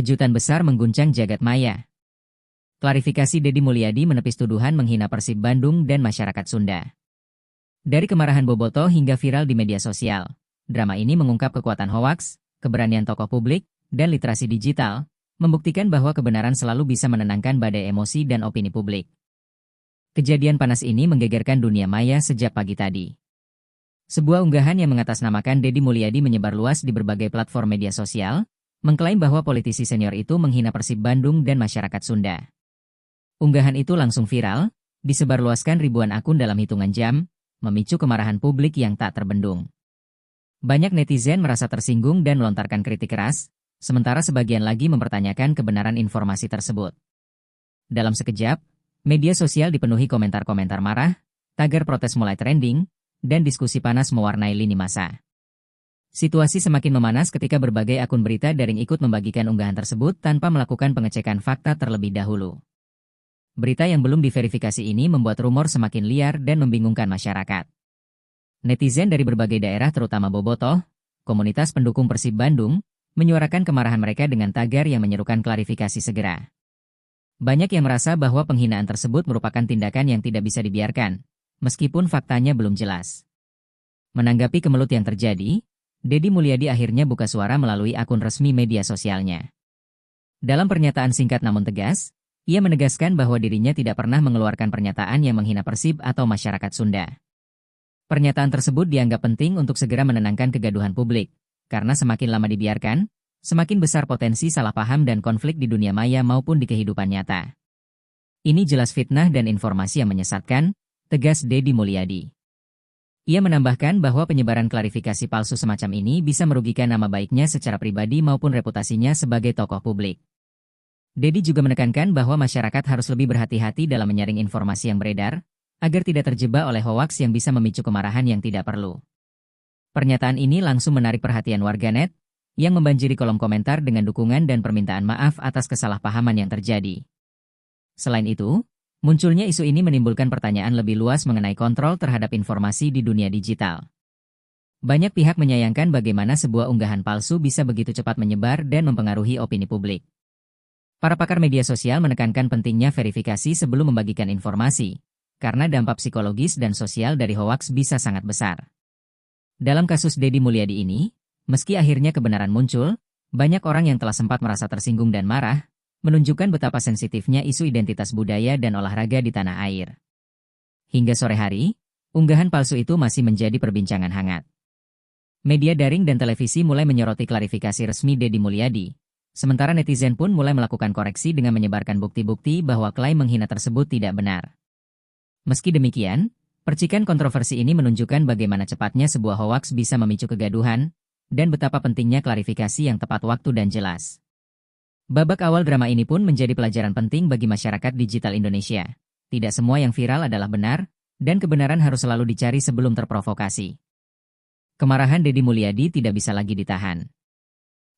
Kejutan besar mengguncang jagat maya. Klarifikasi Deddy Mulyadi menepis tuduhan menghina Persib Bandung dan masyarakat Sunda. Dari kemarahan Bobotoh hingga viral di media sosial, drama ini mengungkap kekuatan hoaks, keberanian tokoh publik, dan literasi digital, membuktikan bahwa kebenaran selalu bisa menenangkan badai emosi dan opini publik. Kejadian panas ini menggegerkan dunia maya sejak pagi tadi. Sebuah unggahan yang mengatasnamakan Deddy Mulyadi menyebar luas di berbagai platform media sosial, mengklaim bahwa politisi senior itu menghina Persib Bandung dan masyarakat Sunda. Unggahan itu langsung viral, disebarluaskan ribuan akun dalam hitungan jam, memicu kemarahan publik yang tak terbendung. Banyak netizen merasa tersinggung dan melontarkan kritik keras, sementara sebagian lagi mempertanyakan kebenaran informasi tersebut. Dalam sekejap, media sosial dipenuhi komentar-komentar marah, tagar protes mulai trending, dan diskusi panas mewarnai lini massa. Situasi semakin memanas ketika berbagai akun berita daring ikut membagikan unggahan tersebut tanpa melakukan pengecekan fakta terlebih dahulu. Berita yang belum diverifikasi ini membuat rumor semakin liar dan membingungkan masyarakat. Netizen dari berbagai daerah terutama Bobotoh, komunitas pendukung Persib Bandung, menyuarakan kemarahan mereka dengan tagar yang menyerukan klarifikasi segera. Banyak yang merasa bahwa penghinaan tersebut merupakan tindakan yang tidak bisa dibiarkan, meskipun faktanya belum jelas. Menanggapi kemelut yang terjadi, Deddy Mulyadi akhirnya buka suara melalui akun resmi media sosialnya. Dalam pernyataan singkat namun tegas, ia menegaskan bahwa dirinya tidak pernah mengeluarkan pernyataan yang menghina Persib atau masyarakat Sunda. Pernyataan tersebut dianggap penting untuk segera menenangkan kegaduhan publik, karena semakin lama dibiarkan, semakin besar potensi salah paham dan konflik di dunia maya maupun di kehidupan nyata. Ini jelas fitnah dan informasi yang menyesatkan, tegas Deddy Mulyadi. Ia menambahkan bahwa penyebaran klarifikasi palsu semacam ini bisa merugikan nama baiknya secara pribadi maupun reputasinya sebagai tokoh publik. Deddy juga menekankan bahwa masyarakat harus lebih berhati-hati dalam menyaring informasi yang beredar, agar tidak terjebak oleh hoaks yang bisa memicu kemarahan yang tidak perlu. Pernyataan ini langsung menarik perhatian warganet, yang membanjiri kolom komentar dengan dukungan dan permintaan maaf atas kesalahpahaman yang terjadi. Selain itu, munculnya isu ini menimbulkan pertanyaan lebih luas mengenai kontrol terhadap informasi di dunia digital. Banyak pihak menyayangkan bagaimana sebuah unggahan palsu bisa begitu cepat menyebar dan mempengaruhi opini publik. Para pakar media sosial menekankan pentingnya verifikasi sebelum membagikan informasi, karena dampak psikologis dan sosial dari hoaks bisa sangat besar. Dalam kasus Deddy Mulyadi ini, meski akhirnya kebenaran muncul, banyak orang yang telah sempat merasa tersinggung dan marah, menunjukkan betapa sensitifnya isu identitas budaya dan olahraga di tanah air. Hingga sore hari, unggahan palsu itu masih menjadi perbincangan hangat. Media daring dan televisi mulai menyoroti klarifikasi resmi Deddy Mulyadi, sementara netizen pun mulai melakukan koreksi dengan menyebarkan bukti-bukti bahwa klaim menghina tersebut tidak benar. Meski demikian, percikan kontroversi ini menunjukkan bagaimana cepatnya sebuah hoaks bisa memicu kegaduhan, dan betapa pentingnya klarifikasi yang tepat waktu dan jelas. Babak awal drama ini pun menjadi pelajaran penting bagi masyarakat digital Indonesia. Tidak semua yang viral adalah benar, dan kebenaran harus selalu dicari sebelum terprovokasi. Kemarahan Deddy Mulyadi tidak bisa lagi ditahan.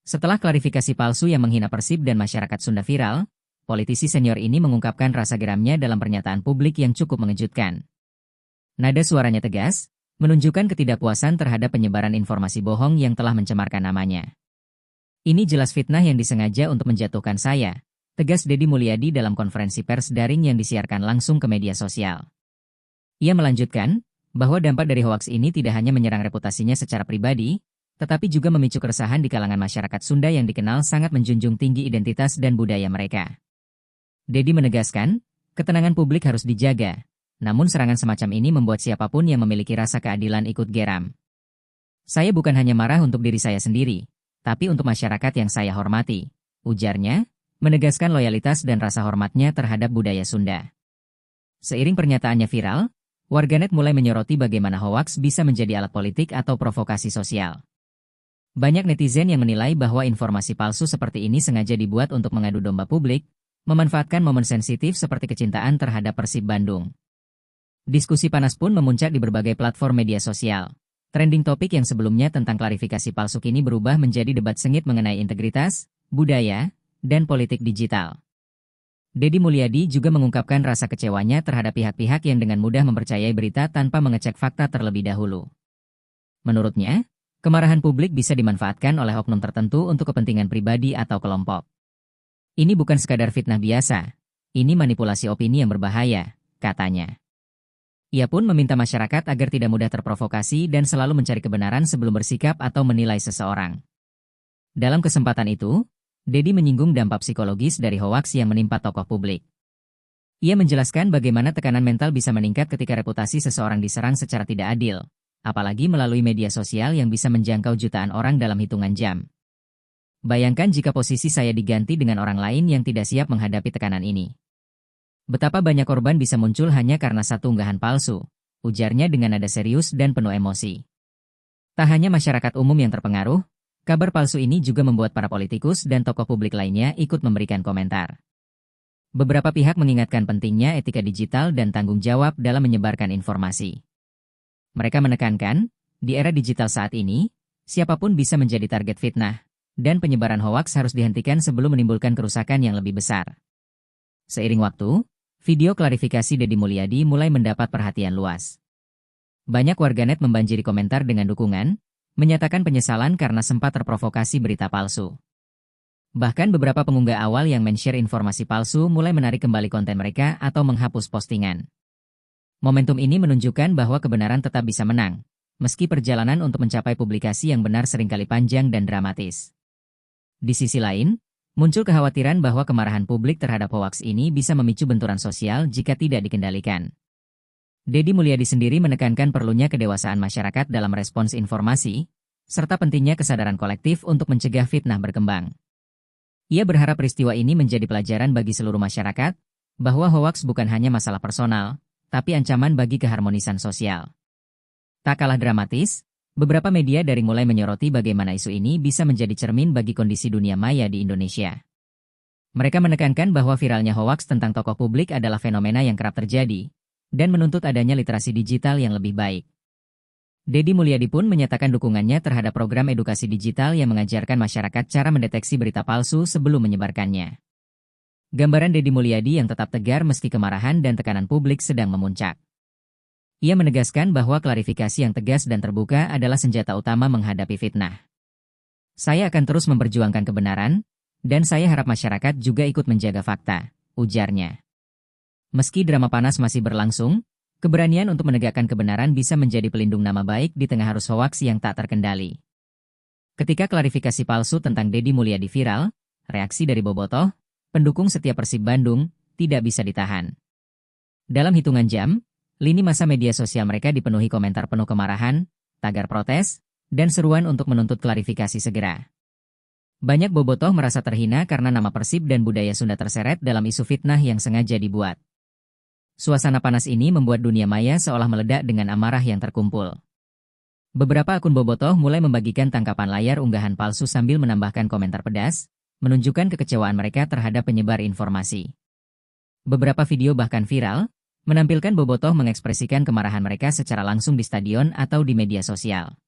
Setelah klarifikasi palsu yang menghina Persib dan masyarakat Sunda viral, politisi senior ini mengungkapkan rasa geramnya dalam pernyataan publik yang cukup mengejutkan. Nada suaranya tegas, menunjukkan ketidakpuasan terhadap penyebaran informasi bohong yang telah mencemarkan namanya. Ini jelas fitnah yang disengaja untuk menjatuhkan saya, tegas Deddy Mulyadi dalam konferensi pers daring yang disiarkan langsung ke media sosial. Ia melanjutkan, bahwa dampak dari hoaks ini tidak hanya menyerang reputasinya secara pribadi, tetapi juga memicu keresahan di kalangan masyarakat Sunda yang dikenal sangat menjunjung tinggi identitas dan budaya mereka. Deddy menegaskan, ketenangan publik harus dijaga, namun serangan semacam ini membuat siapapun yang memiliki rasa keadilan ikut geram. Saya bukan hanya marah untuk diri saya sendiri, tapi untuk masyarakat yang saya hormati, ujarnya, menegaskan loyalitas dan rasa hormatnya terhadap budaya Sunda. Seiring pernyataannya viral, warganet mulai menyoroti bagaimana hoaks bisa menjadi alat politik atau provokasi sosial. Banyak netizen yang menilai bahwa informasi palsu seperti ini sengaja dibuat untuk mengadu domba publik, memanfaatkan momen sensitif seperti kecintaan terhadap Persib Bandung. Diskusi panas pun memuncak di berbagai platform media sosial. Trending topik yang sebelumnya tentang klarifikasi palsu kini berubah menjadi debat sengit mengenai integritas, budaya, dan politik digital. Deddy Mulyadi juga mengungkapkan rasa kecewanya terhadap pihak-pihak yang dengan mudah mempercayai berita tanpa mengecek fakta terlebih dahulu. Menurutnya, kemarahan publik bisa dimanfaatkan oleh oknum tertentu untuk kepentingan pribadi atau kelompok. Ini bukan sekadar fitnah biasa, ini manipulasi opini yang berbahaya, katanya. Ia pun meminta masyarakat agar tidak mudah terprovokasi dan selalu mencari kebenaran sebelum bersikap atau menilai seseorang. Dalam kesempatan itu, Dedi menyinggung dampak psikologis dari hoaks yang menimpa tokoh publik. Ia menjelaskan bagaimana tekanan mental bisa meningkat ketika reputasi seseorang diserang secara tidak adil, apalagi melalui media sosial yang bisa menjangkau jutaan orang dalam hitungan jam. Bayangkan jika posisi saya diganti dengan orang lain yang tidak siap menghadapi tekanan ini. Betapa banyak korban bisa muncul hanya karena satu unggahan palsu, ujarnya dengan nada serius dan penuh emosi. Tak hanya masyarakat umum yang terpengaruh, kabar palsu ini juga membuat para politikus dan tokoh publik lainnya ikut memberikan komentar. Beberapa pihak mengingatkan pentingnya etika digital dan tanggung jawab dalam menyebarkan informasi. Mereka menekankan, di era digital saat ini, siapapun bisa menjadi target fitnah, dan penyebaran hoaks harus dihentikan sebelum menimbulkan kerusakan yang lebih besar. Seiring waktu, video klarifikasi Deddy Mulyadi mulai mendapat perhatian luas. Banyak warganet membanjiri komentar dengan dukungan, menyatakan penyesalan karena sempat terprovokasi berita palsu. Bahkan beberapa pengunggah awal yang men-share informasi palsu mulai menarik kembali konten mereka atau menghapus postingan. Momentum ini menunjukkan bahwa kebenaran tetap bisa menang, meski perjalanan untuk mencapai publikasi yang benar seringkali panjang dan dramatis. Di sisi lain, muncul kekhawatiran bahwa kemarahan publik terhadap hoaks ini bisa memicu benturan sosial jika tidak dikendalikan. Deddy Mulyadi sendiri menekankan perlunya kedewasaan masyarakat dalam respons informasi, serta pentingnya kesadaran kolektif untuk mencegah fitnah berkembang. Ia berharap peristiwa ini menjadi pelajaran bagi seluruh masyarakat, bahwa hoaks bukan hanya masalah personal, tapi ancaman bagi keharmonisan sosial. Tak kalah dramatis, beberapa media daring mulai menyoroti bagaimana isu ini bisa menjadi cermin bagi kondisi dunia maya di Indonesia. Mereka menekankan bahwa viralnya hoaks tentang tokoh publik adalah fenomena yang kerap terjadi, dan menuntut adanya literasi digital yang lebih baik. Deddy Mulyadi pun menyatakan dukungannya terhadap program edukasi digital yang mengajarkan masyarakat cara mendeteksi berita palsu sebelum menyebarkannya. Gambaran Deddy Mulyadi yang tetap tegar meski kemarahan dan tekanan publik sedang memuncak. Ia menegaskan bahwa klarifikasi yang tegas dan terbuka adalah senjata utama menghadapi fitnah. Saya akan terus memperjuangkan kebenaran, dan saya harap masyarakat juga ikut menjaga fakta, ujarnya. Meski drama panas masih berlangsung, keberanian untuk menegakkan kebenaran bisa menjadi pelindung nama baik di tengah arus hoaks yang tak terkendali. Ketika klarifikasi palsu tentang Deddy Mulyadi viral, reaksi dari bobotoh, pendukung setia Persib Bandung, tidak bisa ditahan. Dalam hitungan jam, lini masa media sosial mereka dipenuhi komentar penuh kemarahan, tagar protes, dan seruan untuk menuntut klarifikasi segera. Banyak bobotoh merasa terhina karena nama Persib dan budaya Sunda terseret dalam isu fitnah yang sengaja dibuat. Suasana panas ini membuat dunia maya seolah meledak dengan amarah yang terkumpul. Beberapa akun bobotoh mulai membagikan tangkapan layar unggahan palsu sambil menambahkan komentar pedas, menunjukkan kekecewaan mereka terhadap penyebar informasi. Beberapa video bahkan viral, menampilkan bobotoh mengekspresikan kemarahan mereka secara langsung di stadion atau di media sosial.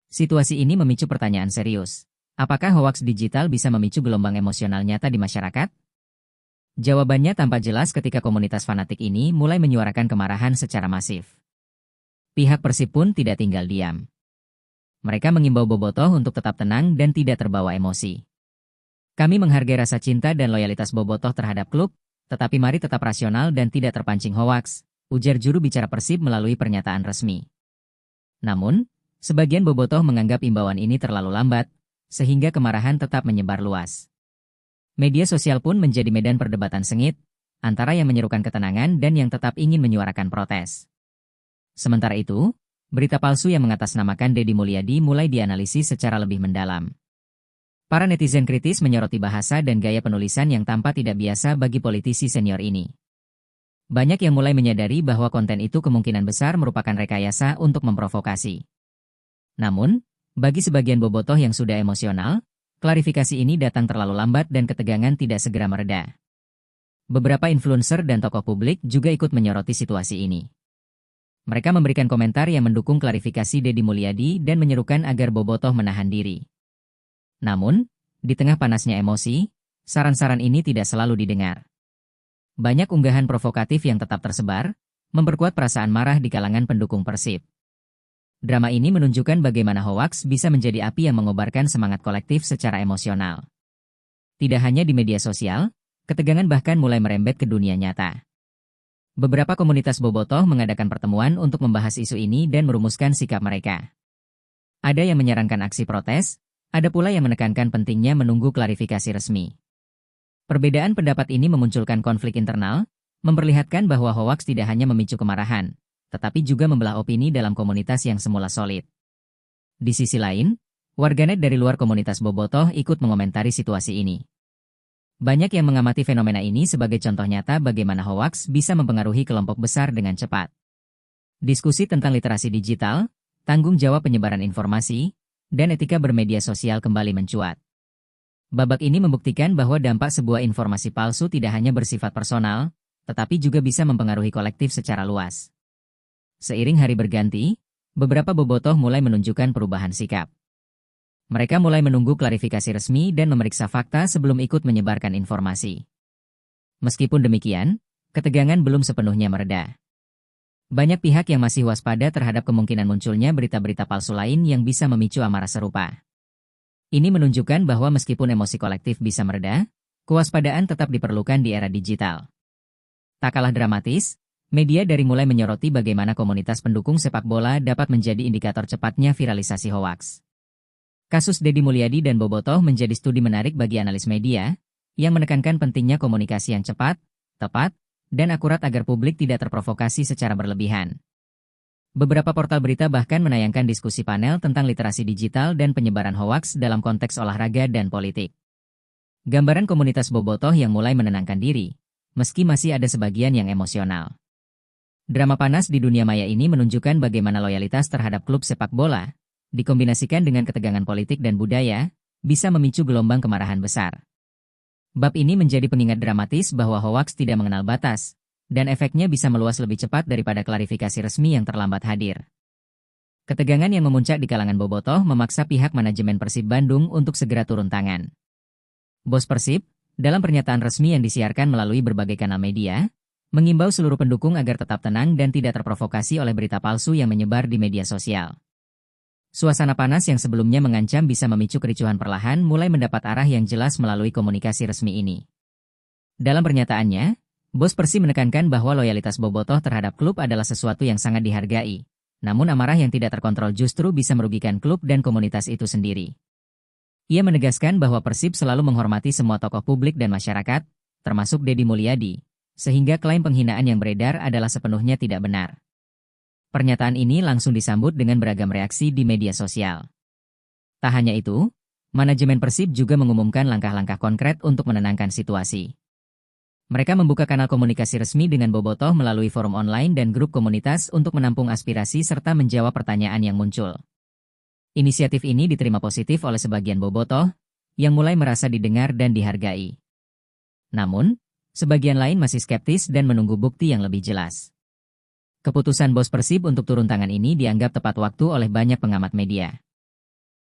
Situasi ini memicu pertanyaan serius. Apakah hoaks digital bisa memicu gelombang emosional nyata di masyarakat? Jawabannya tampak jelas ketika komunitas fanatik ini mulai menyuarakan kemarahan secara masif. Pihak Persib pun tidak tinggal diam. Mereka mengimbau bobotoh untuk tetap tenang dan tidak terbawa emosi. Kami menghargai rasa cinta dan loyalitas bobotoh terhadap klub, tetapi mari tetap rasional dan tidak terpancing hoaks, ujar juru bicara Persib melalui pernyataan resmi. Namun, sebagian bobotoh menganggap imbauan ini terlalu lambat, sehingga kemarahan tetap menyebar luas. Media sosial pun menjadi medan perdebatan sengit, antara yang menyerukan ketenangan dan yang tetap ingin menyuarakan protes. Sementara itu, berita palsu yang mengatasnamakan Deddy Mulyadi mulai dianalisis secara lebih mendalam. Para netizen kritis menyoroti bahasa dan gaya penulisan yang tampak tidak biasa bagi politisi senior ini. Banyak yang mulai menyadari bahwa konten itu kemungkinan besar merupakan rekayasa untuk memprovokasi. Namun, bagi sebagian bobotoh yang sudah emosional, klarifikasi ini datang terlalu lambat dan ketegangan tidak segera mereda. Beberapa influencer dan tokoh publik juga ikut menyoroti situasi ini. Mereka memberikan komentar yang mendukung klarifikasi Deddy Mulyadi dan menyerukan agar bobotoh menahan diri. Namun, di tengah panasnya emosi, saran-saran ini tidak selalu didengar. Banyak unggahan provokatif yang tetap tersebar, memperkuat perasaan marah di kalangan pendukung Persib. Drama ini menunjukkan bagaimana hoaks bisa menjadi api yang mengobarkan semangat kolektif secara emosional. Tidak hanya di media sosial, ketegangan bahkan mulai merembet ke dunia nyata. Beberapa komunitas bobotoh mengadakan pertemuan untuk membahas isu ini dan merumuskan sikap mereka. Ada yang menyarankan aksi protes, ada pula yang menekankan pentingnya menunggu klarifikasi resmi. Perbedaan pendapat ini memunculkan konflik internal, memperlihatkan bahwa hoaks tidak hanya memicu kemarahan, tetapi juga membelah opini dalam komunitas yang semula solid. Di sisi lain, warganet dari luar komunitas bobotoh ikut mengomentari situasi ini. Banyak yang mengamati fenomena ini sebagai contoh nyata bagaimana hoaks bisa mempengaruhi kelompok besar dengan cepat. Diskusi tentang literasi digital, tanggung jawab penyebaran informasi, dan etika bermedia sosial kembali mencuat. Babak ini membuktikan bahwa dampak sebuah informasi palsu tidak hanya bersifat personal, tetapi juga bisa mempengaruhi kolektif secara luas. Seiring hari berganti, beberapa bobotoh mulai menunjukkan perubahan sikap. Mereka mulai menunggu klarifikasi resmi dan memeriksa fakta sebelum ikut menyebarkan informasi. Meskipun demikian, ketegangan belum sepenuhnya mereda. Banyak pihak yang masih waspada terhadap kemungkinan munculnya berita-berita palsu lain yang bisa memicu amarah serupa. Ini menunjukkan bahwa meskipun emosi kolektif bisa mereda, kewaspadaan tetap diperlukan di era digital. Tak kalah dramatis, media dari mulai menyoroti bagaimana komunitas pendukung sepak bola dapat menjadi indikator cepatnya viralisasi hoaks. Kasus Deddy Mulyadi dan bobotoh menjadi studi menarik bagi analis media, yang menekankan pentingnya komunikasi yang cepat, tepat, dan akurat agar publik tidak terprovokasi secara berlebihan. Beberapa portal berita bahkan menayangkan diskusi panel tentang literasi digital dan penyebaran hoaks dalam konteks olahraga dan politik. Gambaran komunitas bobotoh yang mulai menenangkan diri, meski masih ada sebagian yang emosional. Drama panas di dunia maya ini menunjukkan bagaimana loyalitas terhadap klub sepak bola, dikombinasikan dengan ketegangan politik dan budaya, bisa memicu gelombang kemarahan besar. Bab ini menjadi pengingat dramatis bahwa hoaks tidak mengenal batas, dan efeknya bisa meluas lebih cepat daripada klarifikasi resmi yang terlambat hadir. Ketegangan yang memuncak di kalangan bobotoh memaksa pihak manajemen Persib Bandung untuk segera turun tangan. Bos Persib, dalam pernyataan resmi yang disiarkan melalui berbagai kanal media, mengimbau seluruh pendukung agar tetap tenang dan tidak terprovokasi oleh berita palsu yang menyebar di media sosial. Suasana panas yang sebelumnya mengancam bisa memicu kericuhan perlahan mulai mendapat arah yang jelas melalui komunikasi resmi ini. Dalam pernyataannya, Bos Persib menekankan bahwa loyalitas bobotoh terhadap klub adalah sesuatu yang sangat dihargai, namun amarah yang tidak terkontrol justru bisa merugikan klub dan komunitas itu sendiri. Ia menegaskan bahwa Persib selalu menghormati semua tokoh publik dan masyarakat, termasuk Deddy Mulyadi, sehingga klaim penghinaan yang beredar adalah sepenuhnya tidak benar. Pernyataan ini langsung disambut dengan beragam reaksi di media sosial. Tak hanya itu, manajemen Persib juga mengumumkan langkah-langkah konkret untuk menenangkan situasi. Mereka membuka kanal komunikasi resmi dengan bobotoh melalui forum online dan grup komunitas untuk menampung aspirasi serta menjawab pertanyaan yang muncul. Inisiatif ini diterima positif oleh sebagian bobotoh, yang mulai merasa didengar dan dihargai. Namun, sebagian lain masih skeptis dan menunggu bukti yang lebih jelas. Keputusan Bos Persib untuk turun tangan ini dianggap tepat waktu oleh banyak pengamat media.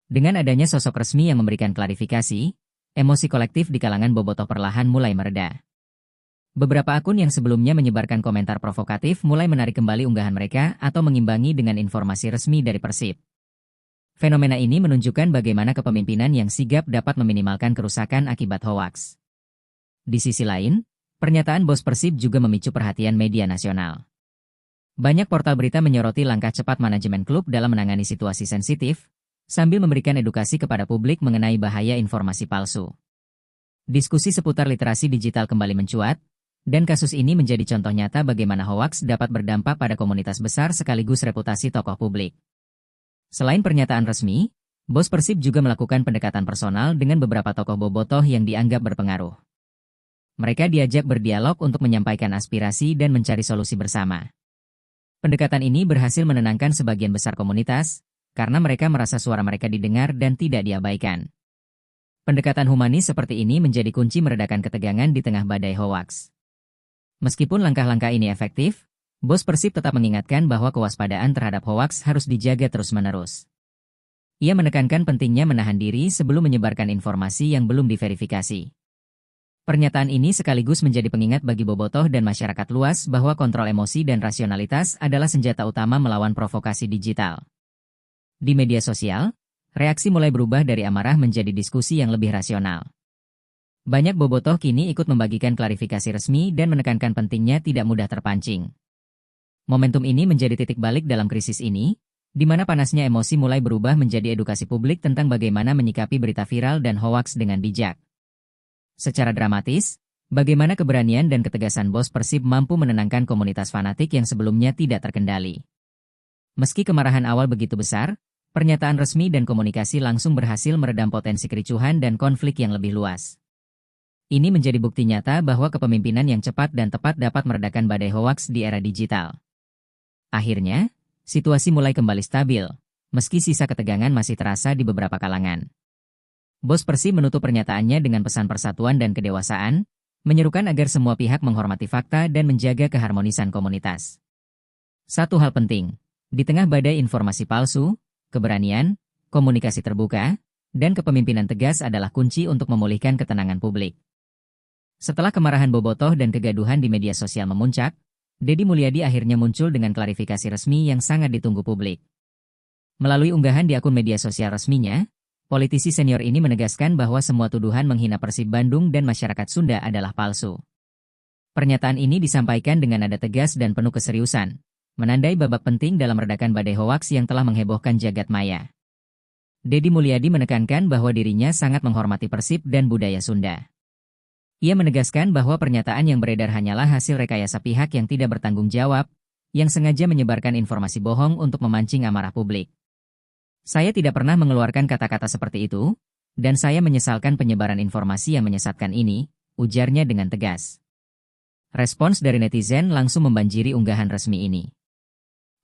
Dengan adanya sosok resmi yang memberikan klarifikasi, emosi kolektif di kalangan bobotoh perlahan mulai mereda. Beberapa akun yang sebelumnya menyebarkan komentar provokatif mulai menarik kembali unggahan mereka atau mengimbangi dengan informasi resmi dari Persib. Fenomena ini menunjukkan bagaimana kepemimpinan yang sigap dapat meminimalkan kerusakan akibat hoaks. Di sisi lain, pernyataan Bos Persib juga memicu perhatian media nasional. Banyak portal berita menyoroti langkah cepat manajemen klub dalam menangani situasi sensitif, sambil memberikan edukasi kepada publik mengenai bahaya informasi palsu. Diskusi seputar literasi digital kembali mencuat, dan kasus ini menjadi contoh nyata bagaimana hoaks dapat berdampak pada komunitas besar sekaligus reputasi tokoh publik. Selain pernyataan resmi, Bos Persib juga melakukan pendekatan personal dengan beberapa tokoh bobotoh yang dianggap berpengaruh. Mereka diajak berdialog untuk menyampaikan aspirasi dan mencari solusi bersama. Pendekatan ini berhasil menenangkan sebagian besar komunitas, karena mereka merasa suara mereka didengar dan tidak diabaikan. Pendekatan humanis seperti ini menjadi kunci meredakan ketegangan di tengah badai hoaks. Meskipun langkah-langkah ini efektif, Bos Persib tetap mengingatkan bahwa kewaspadaan terhadap hoaks harus dijaga terus-menerus. Ia menekankan pentingnya menahan diri sebelum menyebarkan informasi yang belum diverifikasi. Pernyataan ini sekaligus menjadi pengingat bagi bobotoh dan masyarakat luas bahwa kontrol emosi dan rasionalitas adalah senjata utama melawan provokasi digital. Di media sosial, reaksi mulai berubah dari amarah menjadi diskusi yang lebih rasional. Banyak bobotoh kini ikut membagikan klarifikasi resmi dan menekankan pentingnya tidak mudah terpancing. Momentum ini menjadi titik balik dalam krisis ini, di mana panasnya emosi mulai berubah menjadi edukasi publik tentang bagaimana menyikapi berita viral dan hoaks dengan bijak. Secara dramatis, bagaimana keberanian dan ketegasan bos Persib mampu menenangkan komunitas fanatik yang sebelumnya tidak terkendali. Meski kemarahan awal begitu besar, pernyataan resmi dan komunikasi langsung berhasil meredam potensi kericuhan dan konflik yang lebih luas. Ini menjadi bukti nyata bahwa kepemimpinan yang cepat dan tepat dapat meredakan badai hoaks di era digital. Akhirnya, situasi mulai kembali stabil, meski sisa ketegangan masih terasa di beberapa kalangan. Bos Persib menutup pernyataannya dengan pesan persatuan dan kedewasaan, menyerukan agar semua pihak menghormati fakta dan menjaga keharmonisan komunitas. Satu hal penting, di tengah badai informasi palsu, keberanian, komunikasi terbuka, dan kepemimpinan tegas adalah kunci untuk memulihkan ketenangan publik. Setelah kemarahan bobotoh dan kegaduhan di media sosial memuncak, Deddy Mulyadi akhirnya muncul dengan klarifikasi resmi yang sangat ditunggu publik. Melalui unggahan di akun media sosial resminya, politisi senior ini menegaskan bahwa semua tuduhan menghina Persib Bandung dan masyarakat Sunda adalah palsu. Pernyataan ini disampaikan dengan nada tegas dan penuh keseriusan, menandai babak penting dalam meredakan badai hoaks yang telah menghebohkan jagat maya. Deddy Mulyadi menekankan bahwa dirinya sangat menghormati Persib dan budaya Sunda. Ia menegaskan bahwa pernyataan yang beredar hanyalah hasil rekayasa pihak yang tidak bertanggung jawab, yang sengaja menyebarkan informasi bohong untuk memancing amarah publik. Saya tidak pernah mengeluarkan kata-kata seperti itu, dan saya menyesalkan penyebaran informasi yang menyesatkan ini, ujarnya dengan tegas. Respons dari netizen langsung membanjiri unggahan resmi ini.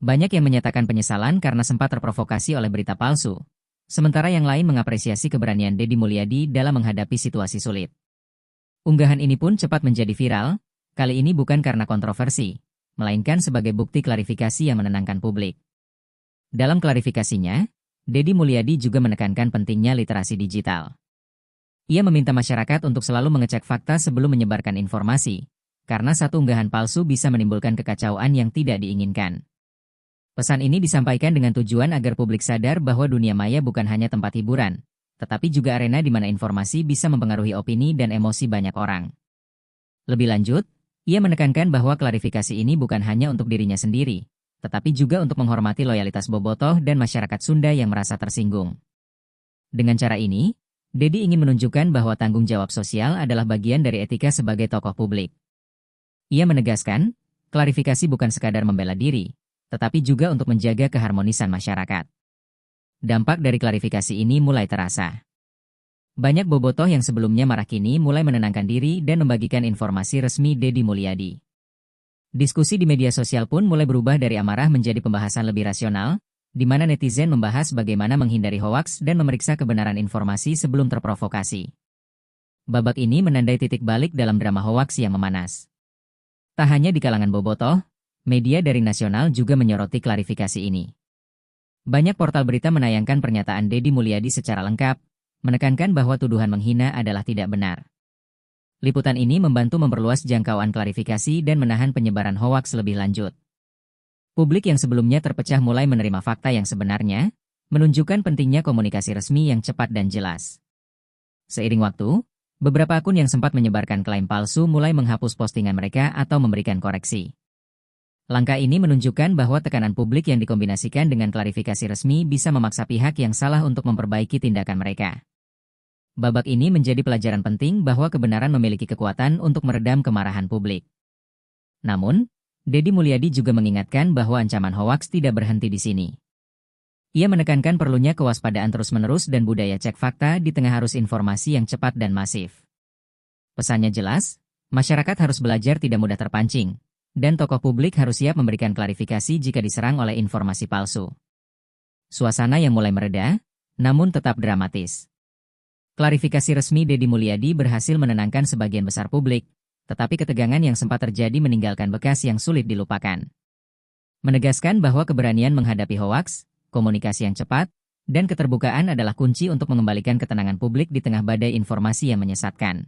Banyak yang menyatakan penyesalan karena sempat terprovokasi oleh berita palsu, sementara yang lain mengapresiasi keberanian Deddy Mulyadi dalam menghadapi situasi sulit. Unggahan ini pun cepat menjadi viral, kali ini bukan karena kontroversi, melainkan sebagai bukti klarifikasi yang menenangkan publik. Dalam klarifikasinya, Deddy Mulyadi juga menekankan pentingnya literasi digital. Ia meminta masyarakat untuk selalu mengecek fakta sebelum menyebarkan informasi, karena satu unggahan palsu bisa menimbulkan kekacauan yang tidak diinginkan. Pesan ini disampaikan dengan tujuan agar publik sadar bahwa dunia maya bukan hanya tempat hiburan, tetapi juga arena di mana informasi bisa mempengaruhi opini dan emosi banyak orang. Lebih lanjut, ia menekankan bahwa klarifikasi ini bukan hanya untuk dirinya sendiri, tetapi juga untuk menghormati loyalitas bobotoh dan masyarakat Sunda yang merasa tersinggung. Dengan cara ini, Deddy ingin menunjukkan bahwa tanggung jawab sosial adalah bagian dari etika sebagai tokoh publik. Ia menegaskan, klarifikasi bukan sekadar membela diri, tetapi juga untuk menjaga keharmonisan masyarakat. Dampak dari klarifikasi ini mulai terasa. Banyak bobotoh yang sebelumnya marah kini mulai menenangkan diri dan membagikan informasi resmi Deddy Mulyadi. Diskusi di media sosial pun mulai berubah dari amarah menjadi pembahasan lebih rasional, di mana netizen membahas bagaimana menghindari hoaks dan memeriksa kebenaran informasi sebelum terprovokasi. Babak ini menandai titik balik dalam drama hoaks yang memanas. Tak hanya di kalangan bobotoh, media dari nasional juga menyoroti klarifikasi ini. Banyak portal berita menayangkan pernyataan Deddy Mulyadi secara lengkap, menekankan bahwa tuduhan menghina adalah tidak benar. Liputan ini membantu memperluas jangkauan klarifikasi dan menahan penyebaran hoaks lebih lanjut. Publik yang sebelumnya terpecah mulai menerima fakta yang sebenarnya, menunjukkan pentingnya komunikasi resmi yang cepat dan jelas. Seiring waktu, beberapa akun yang sempat menyebarkan klaim palsu mulai menghapus postingan mereka atau memberikan koreksi. Langkah ini menunjukkan bahwa tekanan publik yang dikombinasikan dengan klarifikasi resmi bisa memaksa pihak yang salah untuk memperbaiki tindakan mereka. Babak ini menjadi pelajaran penting bahwa kebenaran memiliki kekuatan untuk meredam kemarahan publik. Namun, Deddy Mulyadi juga mengingatkan bahwa ancaman hoaks tidak berhenti di sini. Ia menekankan perlunya kewaspadaan terus-menerus dan budaya cek fakta di tengah arus informasi yang cepat dan masif. Pesannya jelas, masyarakat harus belajar tidak mudah terpancing, dan tokoh publik harus siap memberikan klarifikasi jika diserang oleh informasi palsu. Suasana yang mulai mereda, namun tetap dramatis. Klarifikasi resmi Deddy Mulyadi berhasil menenangkan sebagian besar publik, tetapi ketegangan yang sempat terjadi meninggalkan bekas yang sulit dilupakan. Menegaskan bahwa keberanian menghadapi hoaks, komunikasi yang cepat, dan keterbukaan adalah kunci untuk mengembalikan ketenangan publik di tengah badai informasi yang menyesatkan.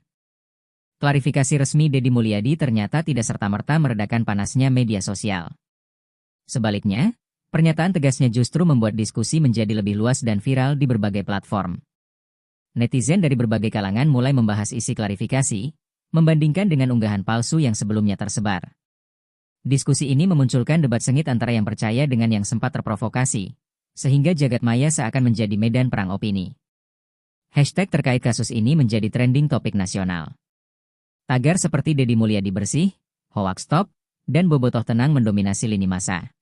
Klarifikasi resmi Deddy Mulyadi ternyata tidak serta-merta meredakan panasnya media sosial. Sebaliknya, pernyataan tegasnya justru membuat diskusi menjadi lebih luas dan viral di berbagai platform. Netizen dari berbagai kalangan mulai membahas isi klarifikasi, membandingkan dengan unggahan palsu yang sebelumnya tersebar. Diskusi ini memunculkan debat sengit antara yang percaya dengan yang sempat terprovokasi, sehingga jagat maya seakan menjadi medan perang opini. Hashtag terkait kasus ini menjadi trending topik nasional. Tagar seperti Deddy Mulyadi bersih, hoax stop, dan bobotoh tenang mendominasi lini massa.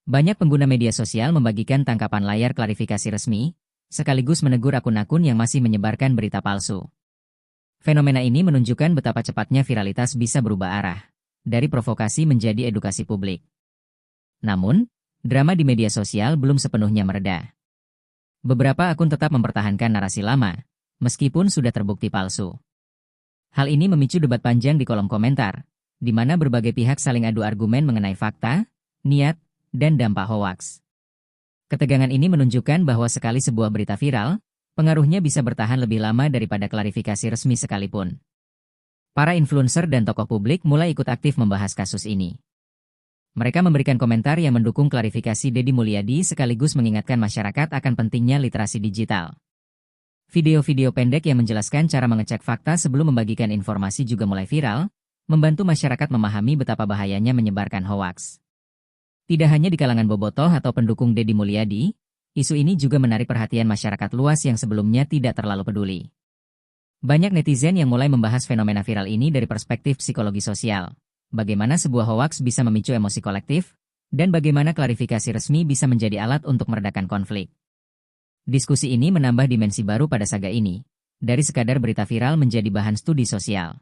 Banyak pengguna media sosial membagikan tangkapan layar klarifikasi resmi, sekaligus menegur akun-akun yang masih menyebarkan berita palsu. Fenomena ini menunjukkan betapa cepatnya viralitas bisa berubah arah, dari provokasi menjadi edukasi publik. Namun, drama di media sosial belum sepenuhnya mereda. Beberapa akun tetap mempertahankan narasi lama, meskipun sudah terbukti palsu. Hal ini memicu debat panjang di kolom komentar, di mana berbagai pihak saling adu argumen mengenai fakta, niat, dan dampak hoaks. Ketegangan ini menunjukkan bahwa sekali sebuah berita viral, pengaruhnya bisa bertahan lebih lama daripada klarifikasi resmi sekalipun. Para influencer dan tokoh publik mulai ikut aktif membahas kasus ini. Mereka memberikan komentar yang mendukung klarifikasi Deddy Mulyadi sekaligus mengingatkan masyarakat akan pentingnya literasi digital. Video-video pendek yang menjelaskan cara mengecek fakta sebelum membagikan informasi juga mulai viral, membantu masyarakat memahami betapa bahayanya menyebarkan hoaks. Tidak hanya di kalangan bobotoh atau pendukung Deddy Mulyadi, isu ini juga menarik perhatian masyarakat luas yang sebelumnya tidak terlalu peduli. Banyak netizen yang mulai membahas fenomena viral ini dari perspektif psikologi sosial. Bagaimana sebuah hoaks bisa memicu emosi kolektif, dan bagaimana klarifikasi resmi bisa menjadi alat untuk meredakan konflik. Diskusi ini menambah dimensi baru pada saga ini, dari sekadar berita viral menjadi bahan studi sosial.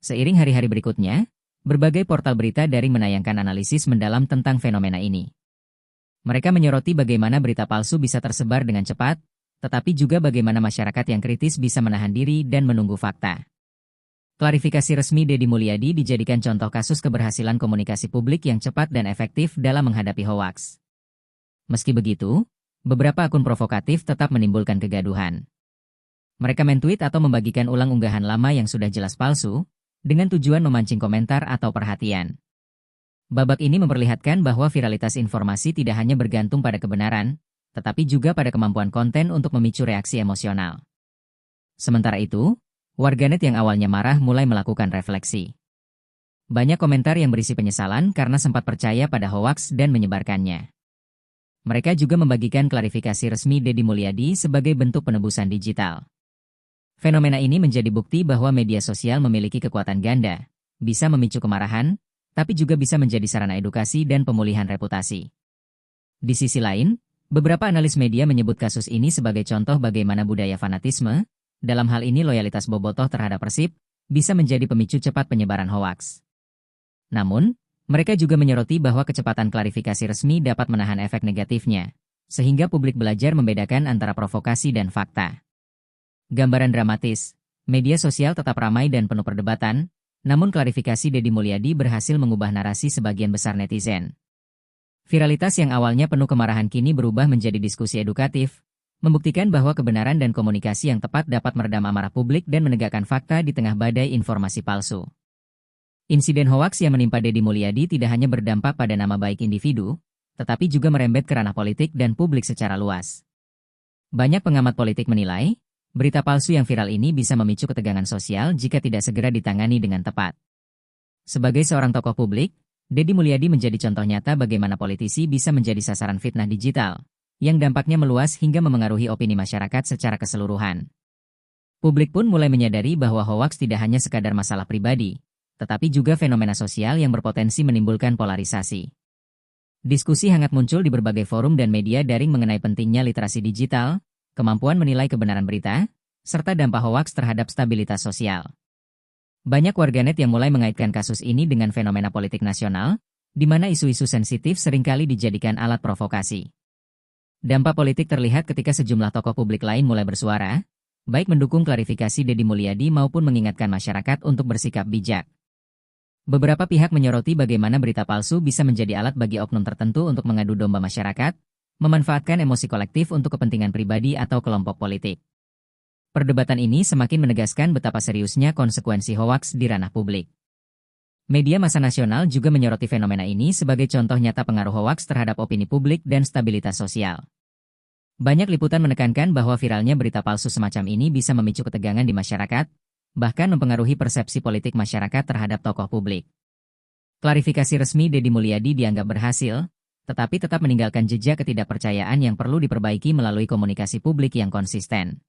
Seiring hari-hari berikutnya, berbagai portal berita daring menayangkan analisis mendalam tentang fenomena ini. Mereka menyoroti bagaimana berita palsu bisa tersebar dengan cepat, tetapi juga bagaimana masyarakat yang kritis bisa menahan diri dan menunggu fakta. Klarifikasi resmi Deddy Mulyadi dijadikan contoh kasus keberhasilan komunikasi publik yang cepat dan efektif dalam menghadapi hoaks. Meski begitu, beberapa akun provokatif tetap menimbulkan kegaduhan. Mereka mentweet atau membagikan ulang unggahan lama yang sudah jelas palsu, dengan tujuan memancing komentar atau perhatian. Babak ini memperlihatkan bahwa viralitas informasi tidak hanya bergantung pada kebenaran, tetapi juga pada kemampuan konten untuk memicu reaksi emosional. Sementara itu, warganet yang awalnya marah mulai melakukan refleksi. Banyak komentar yang berisi penyesalan karena sempat percaya pada hoaks dan menyebarkannya. Mereka juga membagikan klarifikasi resmi Deddy Mulyadi sebagai bentuk penebusan digital. Fenomena ini menjadi bukti bahwa media sosial memiliki kekuatan ganda, bisa memicu kemarahan, tapi juga bisa menjadi sarana edukasi dan pemulihan reputasi. Di sisi lain, beberapa analis media menyebut kasus ini sebagai contoh bagaimana budaya fanatisme, dalam hal ini loyalitas bobotoh terhadap Persib, bisa menjadi pemicu cepat penyebaran hoaks. Namun, mereka juga menyoroti bahwa kecepatan klarifikasi resmi dapat menahan efek negatifnya, sehingga publik belajar membedakan antara provokasi dan fakta. Gambaran dramatis, media sosial tetap ramai dan penuh perdebatan, namun klarifikasi Deddy Mulyadi berhasil mengubah narasi sebagian besar netizen. Viralitas yang awalnya penuh kemarahan kini berubah menjadi diskusi edukatif, membuktikan bahwa kebenaran dan komunikasi yang tepat dapat meredam amarah publik dan menegakkan fakta di tengah badai informasi palsu. Insiden hoaks yang menimpa Deddy Mulyadi tidak hanya berdampak pada nama baik individu, tetapi juga merembet ke ranah politik dan publik secara luas. Banyak pengamat politik menilai, berita palsu yang viral ini bisa memicu ketegangan sosial jika tidak segera ditangani dengan tepat. Sebagai seorang tokoh publik, Deddy Mulyadi menjadi contoh nyata bagaimana politisi bisa menjadi sasaran fitnah digital, yang dampaknya meluas hingga memengaruhi opini masyarakat secara keseluruhan. Publik pun mulai menyadari bahwa hoaks tidak hanya sekadar masalah pribadi, tetapi juga fenomena sosial yang berpotensi menimbulkan polarisasi. Diskusi hangat muncul di berbagai forum dan media daring mengenai pentingnya literasi digital, kemampuan menilai kebenaran berita, serta dampak hoaks terhadap stabilitas sosial. Banyak warganet yang mulai mengaitkan kasus ini dengan fenomena politik nasional, di mana isu-isu sensitif seringkali dijadikan alat provokasi. Dampak politik terlihat ketika sejumlah tokoh publik lain mulai bersuara, baik mendukung klarifikasi Deddy Mulyadi maupun mengingatkan masyarakat untuk bersikap bijak. Beberapa pihak menyoroti bagaimana berita palsu bisa menjadi alat bagi oknum tertentu untuk mengadu domba masyarakat, memanfaatkan emosi kolektif untuk kepentingan pribadi atau kelompok politik. Perdebatan ini semakin menegaskan betapa seriusnya konsekuensi hoaks di ranah publik. Media massa nasional juga menyoroti fenomena ini sebagai contoh nyata pengaruh hoaks terhadap opini publik dan stabilitas sosial. Banyak liputan menekankan bahwa viralnya berita palsu semacam ini bisa memicu ketegangan di masyarakat, bahkan mempengaruhi persepsi politik masyarakat terhadap tokoh publik. Klarifikasi resmi Deddy Mulyadi dianggap berhasil, tetapi tetap meninggalkan jejak ketidakpercayaan yang perlu diperbaiki melalui komunikasi publik yang konsisten.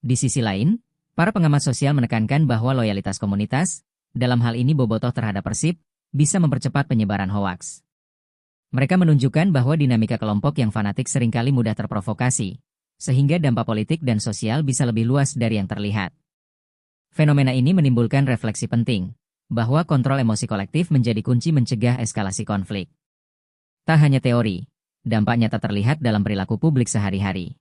Di sisi lain, para pengamat sosial menekankan bahwa loyalitas komunitas, dalam hal ini bobotoh terhadap Persib, bisa mempercepat penyebaran hoaks. Mereka menunjukkan bahwa dinamika kelompok yang fanatik seringkali mudah terprovokasi, sehingga dampak politik dan sosial bisa lebih luas dari yang terlihat. Fenomena ini menimbulkan refleksi penting, bahwa kontrol emosi kolektif menjadi kunci mencegah eskalasi konflik. Tak hanya teori, dampak nyata terlihat dalam perilaku publik sehari-hari.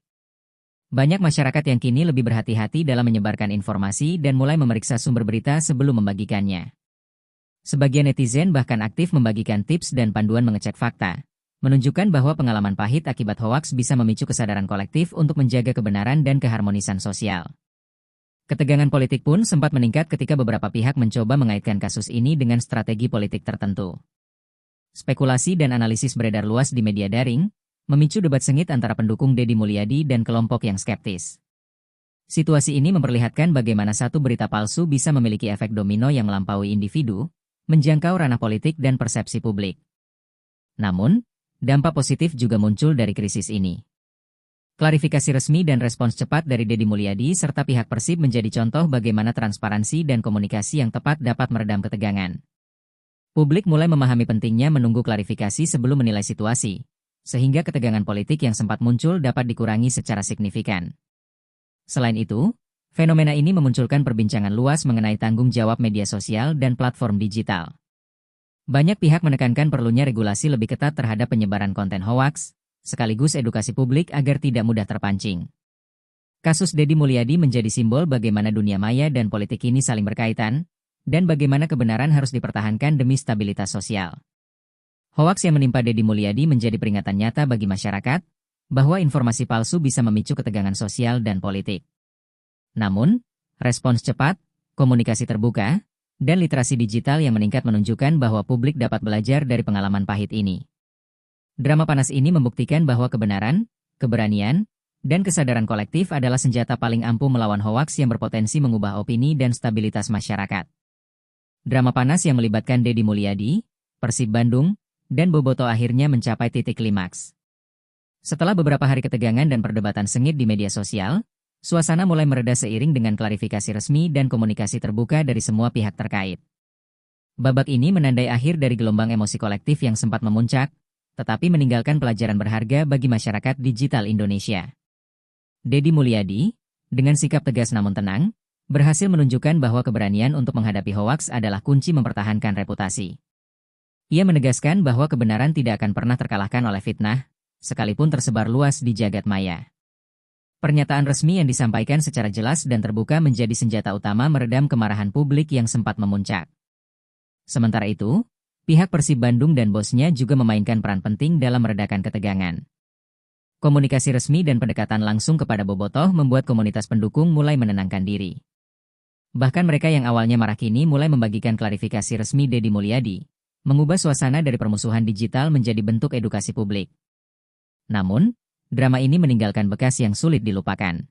Banyak masyarakat yang kini lebih berhati-hati dalam menyebarkan informasi dan mulai memeriksa sumber berita sebelum membagikannya. Sebagian netizen bahkan aktif membagikan tips dan panduan mengecek fakta, menunjukkan bahwa pengalaman pahit akibat hoaks bisa memicu kesadaran kolektif untuk menjaga kebenaran dan keharmonisan sosial. Ketegangan politik pun sempat meningkat ketika beberapa pihak mencoba mengaitkan kasus ini dengan strategi politik tertentu. Spekulasi dan analisis beredar luas di media daring, memicu debat sengit antara pendukung Deddy Mulyadi dan kelompok yang skeptis. Situasi ini memperlihatkan bagaimana satu berita palsu bisa memiliki efek domino yang melampaui individu, menjangkau ranah politik dan persepsi publik. Namun, dampak positif juga muncul dari krisis ini. Klarifikasi resmi dan respons cepat dari Deddy Mulyadi serta pihak Persib menjadi contoh bagaimana transparansi dan komunikasi yang tepat dapat meredam ketegangan. Publik mulai memahami pentingnya menunggu klarifikasi sebelum menilai situasi, sehingga ketegangan politik yang sempat muncul dapat dikurangi secara signifikan. Selain itu, fenomena ini memunculkan perbincangan luas mengenai tanggung jawab media sosial dan platform digital. Banyak pihak menekankan perlunya regulasi lebih ketat terhadap penyebaran konten hoaks, sekaligus edukasi publik agar tidak mudah terpancing. Kasus Deddy Mulyadi menjadi simbol bagaimana dunia maya dan politik ini saling berkaitan, dan bagaimana kebenaran harus dipertahankan demi stabilitas sosial. Hoaks yang menimpa Deddy Mulyadi menjadi peringatan nyata bagi masyarakat, bahwa informasi palsu bisa memicu ketegangan sosial dan politik. Namun, respons cepat, komunikasi terbuka, dan literasi digital yang meningkat menunjukkan bahwa publik dapat belajar dari pengalaman pahit ini. Drama panas ini membuktikan bahwa kebenaran, keberanian, dan kesadaran kolektif adalah senjata paling ampuh melawan hoaks yang berpotensi mengubah opini dan stabilitas masyarakat. Drama panas yang melibatkan Deddy Mulyadi, Persib Bandung, dan Bobotoh akhirnya mencapai titik klimaks. Setelah beberapa hari ketegangan dan perdebatan sengit di media sosial, suasana mulai mereda seiring dengan klarifikasi resmi dan komunikasi terbuka dari semua pihak terkait. Babak ini menandai akhir dari gelombang emosi kolektif yang sempat memuncak, tetapi meninggalkan pelajaran berharga bagi masyarakat digital Indonesia. Deddy Mulyadi, dengan sikap tegas namun tenang, berhasil menunjukkan bahwa keberanian untuk menghadapi hoaks adalah kunci mempertahankan reputasi. Ia menegaskan bahwa kebenaran tidak akan pernah terkalahkan oleh fitnah, sekalipun tersebar luas di jagat maya. Pernyataan resmi yang disampaikan secara jelas dan terbuka menjadi senjata utama meredam kemarahan publik yang sempat memuncak. Sementara itu, pihak Persib Bandung dan bosnya juga memainkan peran penting dalam meredakan ketegangan. Komunikasi resmi dan pendekatan langsung kepada bobotoh membuat komunitas pendukung mulai menenangkan diri. Bahkan mereka yang awalnya marah kini mulai membagikan klarifikasi resmi Deddy Mulyadi, mengubah suasana dari permusuhan digital menjadi bentuk edukasi publik. Namun, drama ini meninggalkan bekas yang sulit dilupakan.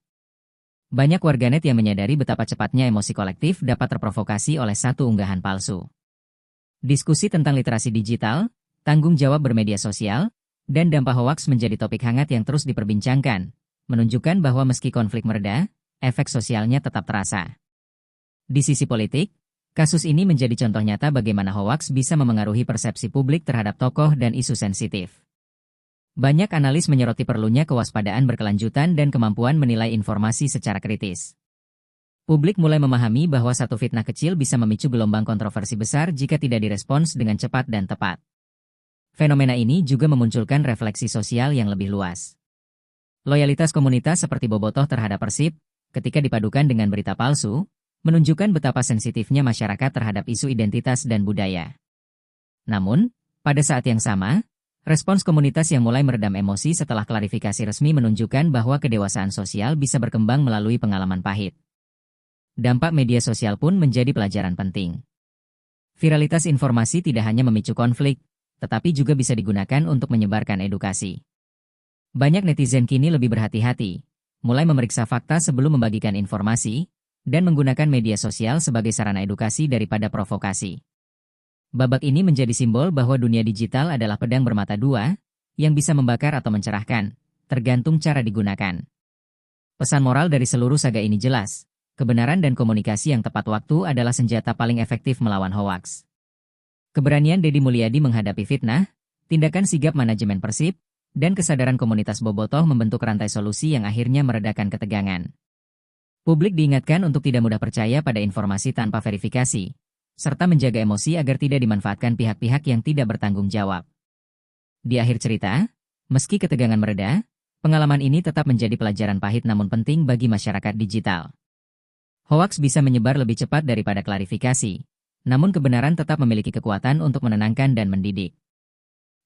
Banyak warganet yang menyadari betapa cepatnya emosi kolektif dapat terprovokasi oleh satu unggahan palsu. Diskusi tentang literasi digital, tanggung jawab bermedia sosial, dan dampak hoaks menjadi topik hangat yang terus diperbincangkan, menunjukkan bahwa meski konflik mereda, efek sosialnya tetap terasa. Di sisi politik, kasus ini menjadi contoh nyata bagaimana hoaks bisa memengaruhi persepsi publik terhadap tokoh dan isu sensitif. Banyak analis menyoroti perlunya kewaspadaan berkelanjutan dan kemampuan menilai informasi secara kritis. Publik mulai memahami bahwa satu fitnah kecil bisa memicu gelombang kontroversi besar jika tidak direspons dengan cepat dan tepat. Fenomena ini juga memunculkan refleksi sosial yang lebih luas. Loyalitas komunitas seperti bobotoh terhadap Persib, ketika dipadukan dengan berita palsu, menunjukkan betapa sensitifnya masyarakat terhadap isu identitas dan budaya. Namun, pada saat yang sama, respons komunitas yang mulai meredam emosi setelah klarifikasi resmi menunjukkan bahwa kedewasaan sosial bisa berkembang melalui pengalaman pahit. Dampak media sosial pun menjadi pelajaran penting. Viralitas informasi tidak hanya memicu konflik, tetapi juga bisa digunakan untuk menyebarkan edukasi. Banyak netizen kini lebih berhati-hati, mulai memeriksa fakta sebelum membagikan informasi, dan menggunakan media sosial sebagai sarana edukasi daripada provokasi. Babak ini menjadi simbol bahwa dunia digital adalah pedang bermata dua, yang bisa membakar atau mencerahkan, tergantung cara digunakan. Pesan moral dari seluruh saga ini jelas, kebenaran dan komunikasi yang tepat waktu adalah senjata paling efektif melawan hoaks. Keberanian Deddy Mulyadi menghadapi fitnah, tindakan sigap manajemen Persib, dan kesadaran komunitas Bobotoh membentuk rantai solusi yang akhirnya meredakan ketegangan. Publik diingatkan untuk tidak mudah percaya pada informasi tanpa verifikasi, serta menjaga emosi agar tidak dimanfaatkan pihak-pihak yang tidak bertanggung jawab. Di akhir cerita, meski ketegangan mereda, pengalaman ini tetap menjadi pelajaran pahit namun penting bagi masyarakat digital. Hoaks bisa menyebar lebih cepat daripada klarifikasi, namun kebenaran tetap memiliki kekuatan untuk menenangkan dan mendidik.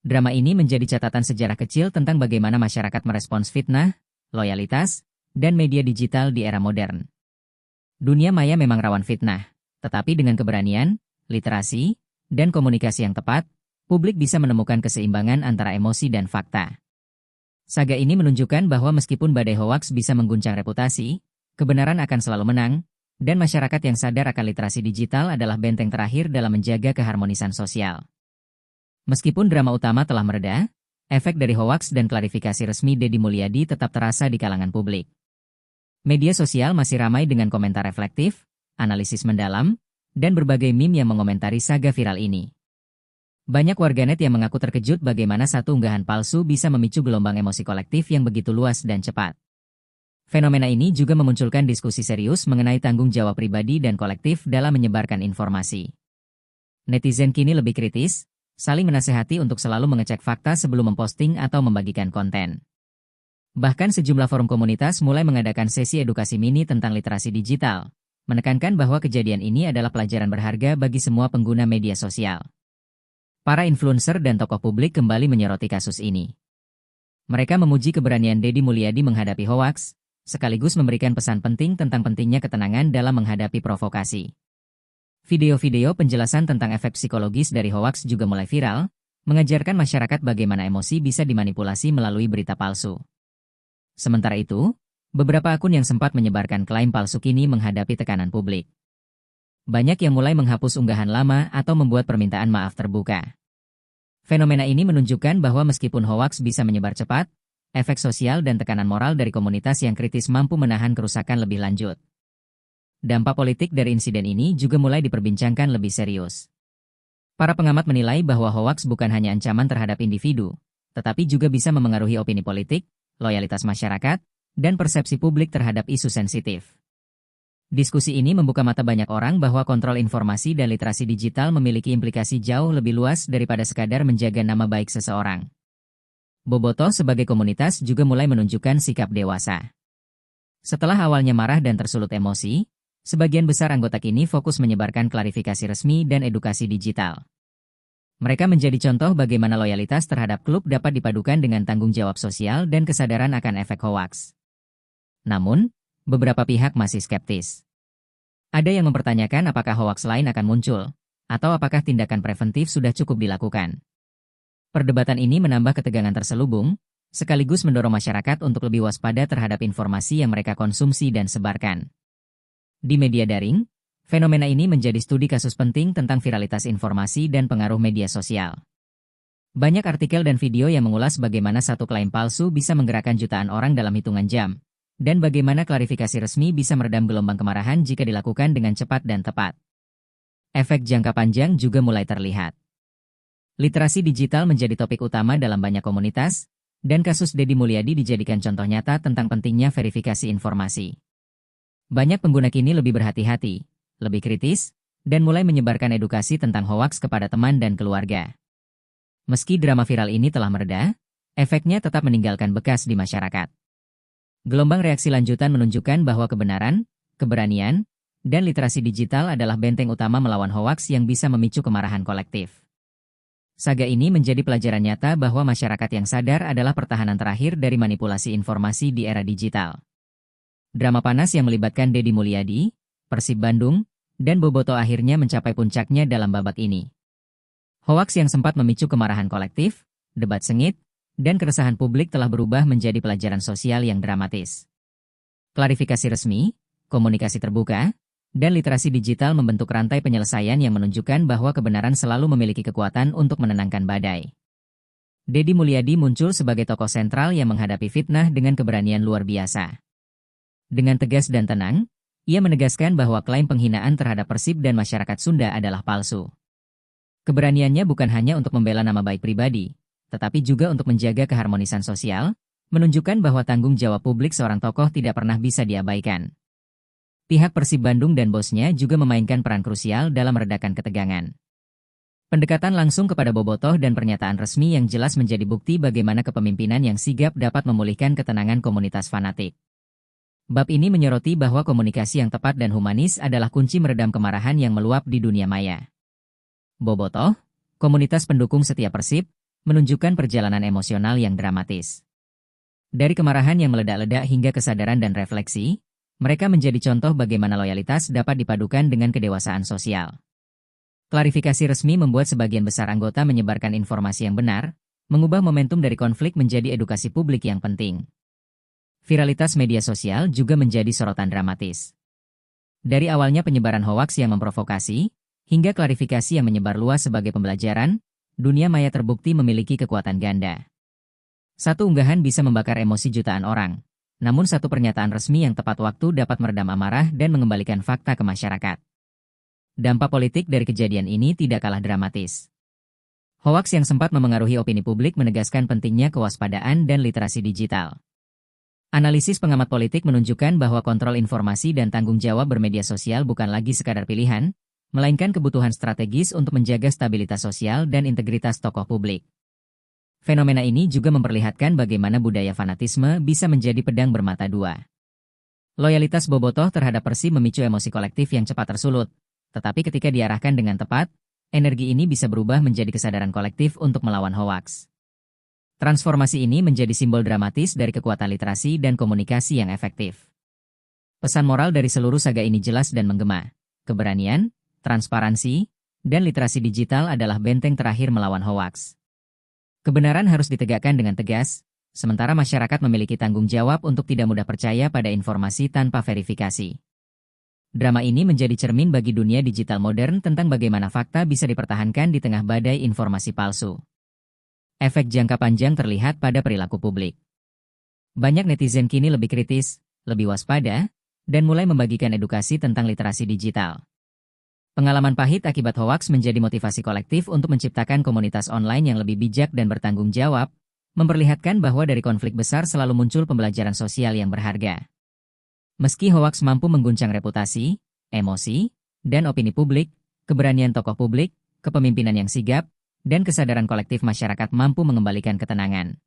Drama ini menjadi catatan sejarah kecil tentang bagaimana masyarakat merespons fitnah, loyalitas, dan media digital di era modern. Dunia maya memang rawan fitnah, tetapi dengan keberanian, literasi, dan komunikasi yang tepat, publik bisa menemukan keseimbangan antara emosi dan fakta. Saga ini menunjukkan bahwa meskipun badai hoaks bisa mengguncang reputasi, kebenaran akan selalu menang, dan masyarakat yang sadar akan literasi digital adalah benteng terakhir dalam menjaga keharmonisan sosial. Meskipun drama utama telah mereda, efek dari hoaks dan klarifikasi resmi Deddy Mulyadi tetap terasa di kalangan publik. Media sosial masih ramai dengan komentar reflektif, analisis mendalam, dan berbagai meme yang mengomentari saga viral ini. Banyak warganet yang mengaku terkejut bagaimana satu unggahan palsu bisa memicu gelombang emosi kolektif yang begitu luas dan cepat. Fenomena ini juga memunculkan diskusi serius mengenai tanggung jawab pribadi dan kolektif dalam menyebarkan informasi. Netizen kini lebih kritis, saling menasehati untuk selalu mengecek fakta sebelum memposting atau membagikan konten. Bahkan sejumlah forum komunitas mulai mengadakan sesi edukasi mini tentang literasi digital, menekankan bahwa kejadian ini adalah pelajaran berharga bagi semua pengguna media sosial. Para influencer dan tokoh publik kembali menyoroti kasus ini. Mereka memuji keberanian Deddy Mulyadi menghadapi hoaks, sekaligus memberikan pesan penting tentang pentingnya ketenangan dalam menghadapi provokasi. Video-video penjelasan tentang efek psikologis dari hoaks juga mulai viral, mengajarkan masyarakat bagaimana emosi bisa dimanipulasi melalui berita palsu. Sementara itu, beberapa akun yang sempat menyebarkan klaim palsu kini menghadapi tekanan publik. Banyak yang mulai menghapus unggahan lama atau membuat permintaan maaf terbuka. Fenomena ini menunjukkan bahwa meskipun hoaks bisa menyebar cepat, efek sosial dan tekanan moral dari komunitas yang kritis mampu menahan kerusakan lebih lanjut. Dampak politik dari insiden ini juga mulai diperbincangkan lebih serius. Para pengamat menilai bahwa hoaks bukan hanya ancaman terhadap individu, tetapi juga bisa memengaruhi opini politik, loyalitas masyarakat, dan persepsi publik terhadap isu sensitif. Diskusi ini membuka mata banyak orang bahwa kontrol informasi dan literasi digital memiliki implikasi jauh lebih luas daripada sekadar menjaga nama baik seseorang. Bobotoh sebagai komunitas juga mulai menunjukkan sikap dewasa. Setelah awalnya marah dan tersulut emosi, sebagian besar anggota kini fokus menyebarkan klarifikasi resmi dan edukasi digital. Mereka menjadi contoh bagaimana loyalitas terhadap klub dapat dipadukan dengan tanggung jawab sosial dan kesadaran akan efek hoaks. Namun, beberapa pihak masih skeptis. Ada yang mempertanyakan apakah hoaks lain akan muncul, atau apakah tindakan preventif sudah cukup dilakukan. Perdebatan ini menambah ketegangan terselubung, sekaligus mendorong masyarakat untuk lebih waspada terhadap informasi yang mereka konsumsi dan sebarkan. Di media daring, fenomena ini menjadi studi kasus penting tentang viralitas informasi dan pengaruh media sosial. Banyak artikel dan video yang mengulas bagaimana satu klaim palsu bisa menggerakkan jutaan orang dalam hitungan jam, dan bagaimana klarifikasi resmi bisa meredam gelombang kemarahan jika dilakukan dengan cepat dan tepat. Efek jangka panjang juga mulai terlihat. Literasi digital menjadi topik utama dalam banyak komunitas, dan kasus Deddy Mulyadi dijadikan contoh nyata tentang pentingnya verifikasi informasi. Banyak pengguna kini lebih berhati-hati, lebih kritis, dan mulai menyebarkan edukasi tentang hoaks kepada teman dan keluarga. Meski drama viral ini telah mereda, efeknya tetap meninggalkan bekas di masyarakat. Gelombang reaksi lanjutan menunjukkan bahwa kebenaran, keberanian, dan literasi digital adalah benteng utama melawan hoaks yang bisa memicu kemarahan kolektif. Saga ini menjadi pelajaran nyata bahwa masyarakat yang sadar adalah pertahanan terakhir dari manipulasi informasi di era digital. Drama panas yang melibatkan Deddy Mulyadi, Persib Bandung, dan Bobotoh akhirnya mencapai puncaknya dalam babak ini. Hoaks yang sempat memicu kemarahan kolektif, debat sengit, dan keresahan publik telah berubah menjadi pelajaran sosial yang dramatis. Klarifikasi resmi, komunikasi terbuka, dan literasi digital membentuk rantai penyelesaian yang menunjukkan bahwa kebenaran selalu memiliki kekuatan untuk menenangkan badai. Deddy Mulyadi muncul sebagai tokoh sentral yang menghadapi fitnah dengan keberanian luar biasa. Dengan tegas dan tenang, ia menegaskan bahwa klaim penghinaan terhadap Persib dan masyarakat Sunda adalah palsu. Keberaniannya bukan hanya untuk membela nama baik pribadi, tetapi juga untuk menjaga keharmonisan sosial, menunjukkan bahwa tanggung jawab publik seorang tokoh tidak pernah bisa diabaikan. Pihak Persib Bandung dan bosnya juga memainkan peran krusial dalam meredakan ketegangan. Pendekatan langsung kepada Bobotoh dan pernyataan resmi yang jelas menjadi bukti bagaimana kepemimpinan yang sigap dapat memulihkan ketenangan komunitas fanatik. Bab ini menyoroti bahwa komunikasi yang tepat dan humanis adalah kunci meredam kemarahan yang meluap di dunia maya. Bobotoh, komunitas pendukung setia Persib, menunjukkan perjalanan emosional yang dramatis. Dari kemarahan yang meledak-ledak hingga kesadaran dan refleksi, mereka menjadi contoh bagaimana loyalitas dapat dipadukan dengan kedewasaan sosial. Klarifikasi resmi membuat sebagian besar anggota menyebarkan informasi yang benar, mengubah momentum dari konflik menjadi edukasi publik yang penting. Viralitas media sosial juga menjadi sorotan dramatis. Dari awalnya penyebaran hoaks yang memprovokasi, hingga klarifikasi yang menyebar luas sebagai pembelajaran, dunia maya terbukti memiliki kekuatan ganda. Satu unggahan bisa membakar emosi jutaan orang, namun satu pernyataan resmi yang tepat waktu dapat meredam amarah dan mengembalikan fakta ke masyarakat. Dampak politik dari kejadian ini tidak kalah dramatis. Hoaks yang sempat memengaruhi opini publik menegaskan pentingnya kewaspadaan dan literasi digital. Analisis pengamat politik menunjukkan bahwa kontrol informasi dan tanggung jawab bermedia sosial bukan lagi sekadar pilihan, melainkan kebutuhan strategis untuk menjaga stabilitas sosial dan integritas tokoh publik. Fenomena ini juga memperlihatkan bagaimana budaya fanatisme bisa menjadi pedang bermata dua. Loyalitas Bobotoh terhadap Persib memicu emosi kolektif yang cepat tersulut, tetapi ketika diarahkan dengan tepat, energi ini bisa berubah menjadi kesadaran kolektif untuk melawan hoaks. Transformasi ini menjadi simbol dramatis dari kekuatan literasi dan komunikasi yang efektif. Pesan moral dari seluruh saga ini jelas dan menggema. Keberanian, transparansi, dan literasi digital adalah benteng terakhir melawan hoaks. Kebenaran harus ditegakkan dengan tegas, sementara masyarakat memiliki tanggung jawab untuk tidak mudah percaya pada informasi tanpa verifikasi. Drama ini menjadi cermin bagi dunia digital modern tentang bagaimana fakta bisa dipertahankan di tengah badai informasi palsu. Efek jangka panjang terlihat pada perilaku publik. Banyak netizen kini lebih kritis, lebih waspada, dan mulai membagikan edukasi tentang literasi digital. Pengalaman pahit akibat hoaks menjadi motivasi kolektif untuk menciptakan komunitas online yang lebih bijak dan bertanggung jawab, memperlihatkan bahwa dari konflik besar selalu muncul pembelajaran sosial yang berharga. Meski hoaks mampu mengguncang reputasi, emosi, dan opini publik, keberanian tokoh publik, kepemimpinan yang sigap, dan kesadaran kolektif masyarakat mampu mengembalikan ketenangan.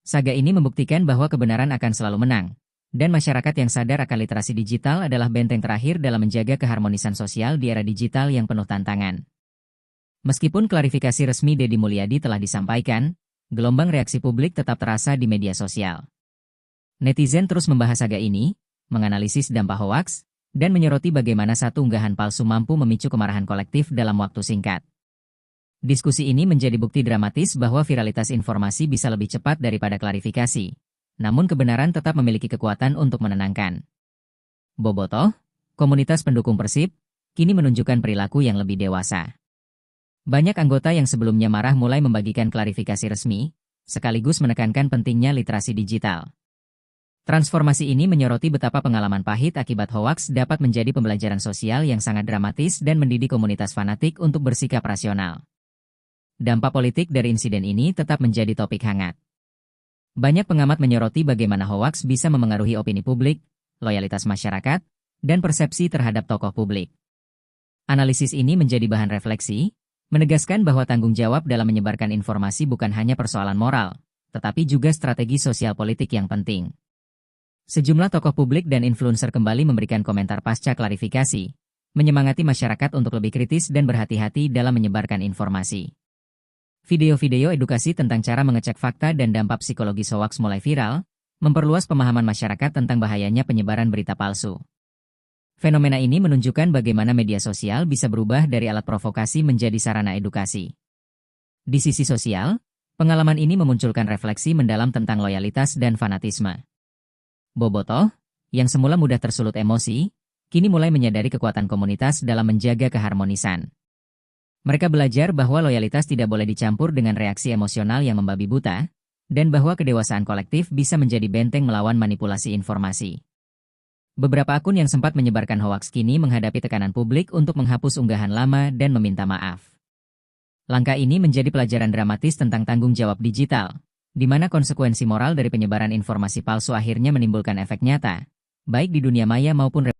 Saga ini membuktikan bahwa kebenaran akan selalu menang, dan masyarakat yang sadar akan literasi digital adalah benteng terakhir dalam menjaga keharmonisan sosial di era digital yang penuh tantangan. Meskipun klarifikasi resmi Deddy Mulyadi telah disampaikan, gelombang reaksi publik tetap terasa di media sosial. Netizen terus membahas saga ini, menganalisis dampak hoaks, dan menyoroti bagaimana satu unggahan palsu mampu memicu kemarahan kolektif dalam waktu singkat. Diskusi ini menjadi bukti dramatis bahwa viralitas informasi bisa lebih cepat daripada klarifikasi, namun kebenaran tetap memiliki kekuatan untuk menenangkan. Bobotoh, komunitas pendukung Persib, kini menunjukkan perilaku yang lebih dewasa. Banyak anggota yang sebelumnya marah mulai membagikan klarifikasi resmi, sekaligus menekankan pentingnya literasi digital. Transformasi ini menyoroti betapa pengalaman pahit akibat hoaks dapat menjadi pembelajaran sosial yang sangat dramatis dan mendidik komunitas fanatik untuk bersikap rasional. Dampak politik dari insiden ini tetap menjadi topik hangat. Banyak pengamat menyoroti bagaimana hoaks bisa memengaruhi opini publik, loyalitas masyarakat, dan persepsi terhadap tokoh publik. Analisis ini menjadi bahan refleksi, menegaskan bahwa tanggung jawab dalam menyebarkan informasi bukan hanya persoalan moral, tetapi juga strategi sosial politik yang penting. Sejumlah tokoh publik dan influencer kembali memberikan komentar pasca klarifikasi, menyemangati masyarakat untuk lebih kritis dan berhati-hati dalam menyebarkan informasi. Video-video edukasi tentang cara mengecek fakta dan dampak psikologis hoaks mulai viral, memperluas pemahaman masyarakat tentang bahayanya penyebaran berita palsu. Fenomena ini menunjukkan bagaimana media sosial bisa berubah dari alat provokasi menjadi sarana edukasi. Di sisi sosial, Pengalaman ini memunculkan refleksi mendalam tentang loyalitas dan fanatisme. Bobotoh, yang semula mudah tersulut emosi, kini mulai menyadari kekuatan komunitas dalam menjaga keharmonisan. Mereka belajar bahwa loyalitas tidak boleh dicampur dengan reaksi emosional yang membabi buta, dan bahwa kedewasaan kolektif bisa menjadi benteng melawan manipulasi informasi. Beberapa akun yang sempat menyebarkan hoaks kini menghadapi tekanan publik untuk menghapus unggahan lama dan meminta maaf. Langkah ini menjadi pelajaran dramatis tentang tanggung jawab digital, di mana konsekuensi moral dari penyebaran informasi palsu akhirnya menimbulkan efek nyata, baik di dunia maya maupun